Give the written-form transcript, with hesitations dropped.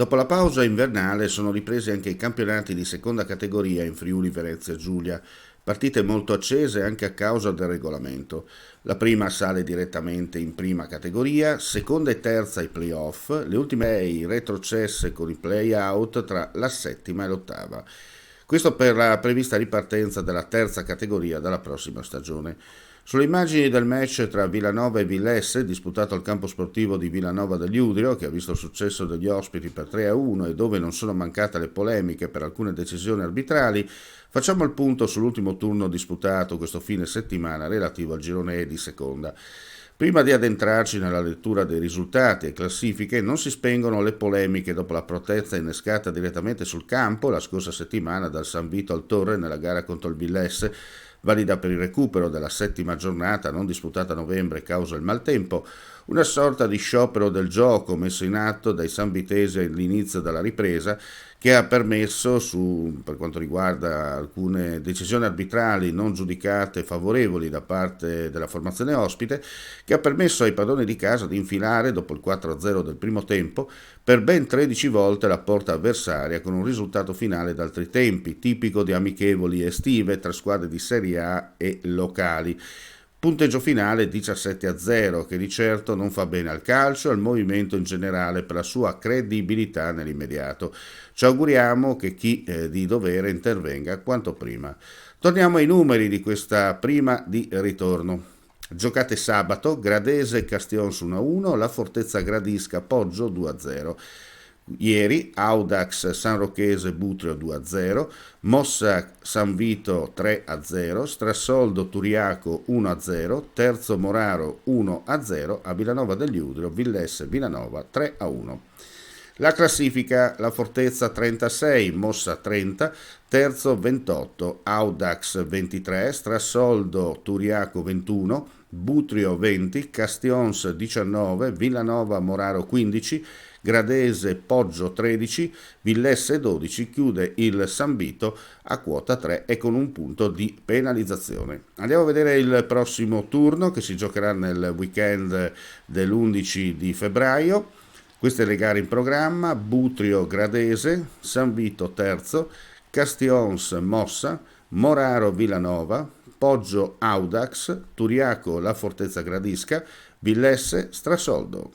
Dopo la pausa invernale sono ripresi anche i campionati di seconda categoria in Friuli Venezia Giulia, partite molto accese anche a causa del regolamento. La prima sale direttamente in prima categoria, seconda e terza i playoff, le ultime 6 retrocesse con i play-out tra la settima e l'ottava. Questo per la prevista ripartenza della terza categoria dalla prossima stagione. Sulle immagini del match tra Villanova e Villesse, disputato al campo sportivo di Villanova degli Udrio, che ha visto il successo degli ospiti per 3-1 e dove non sono mancate le polemiche per alcune decisioni arbitrali, facciamo il punto sull'ultimo turno disputato questo fine settimana relativo al girone E di seconda. Prima di addentrarci nella lettura dei risultati e classifiche, non si spengono le polemiche dopo la protesta innescata direttamente sul campo la scorsa settimana dal San Vito al Torre nella gara contro il Villesse, valida per il recupero della settima giornata non disputata a novembre causa il maltempo, una sorta di sciopero del gioco messo in atto dai sanvitesi all'inizio della ripresa che ha permesso, per quanto riguarda alcune decisioni arbitrali non giudicate favorevoli da parte della formazione ospite, che ha permesso ai padroni di casa di infilare, dopo il 4-0 del primo tempo, per ben 13 volte la porta avversaria con un risultato finale d'altri tempi, tipico di amichevoli estive tra squadre di Serie A e locali. Punteggio finale 17-0, che di certo non fa bene al calcio e al movimento in generale per la sua credibilità nell'immediato. Ci auguriamo che chi di dovere intervenga quanto prima. Torniamo ai numeri di questa prima di ritorno. Giocate sabato, Gradese Castions 1-1, la Fortezza Gradisca Poggio 2-0. Ieri Audax San Rocchese Butrio 2-0, Mossa San Vito 3-0, Strassoldo Turiaco 1-0, Terzo Moraro 1-0, a Villanova degli Udrio Villesse Villanova 3-1. La classifica: la Fortezza 36, Mossa 30, Terzo 28, Audax 23, Strassoldo Turiaco 21, Butrio 20, Castions 19, Villanova Moraro 15, Gradese Poggio 13, Villesse 12, chiude il San Vito a quota 3 e con un punto di penalizzazione. Andiamo a vedere il prossimo turno che si giocherà nel weekend dell'11 di febbraio. Queste le gare in programma: Butrio Gradese, San Vito Terzo, Castions Mossa, Moraro Villanova, Poggio Audax, Turiaco La Fortezza Gradisca, Villesse Strassoldo.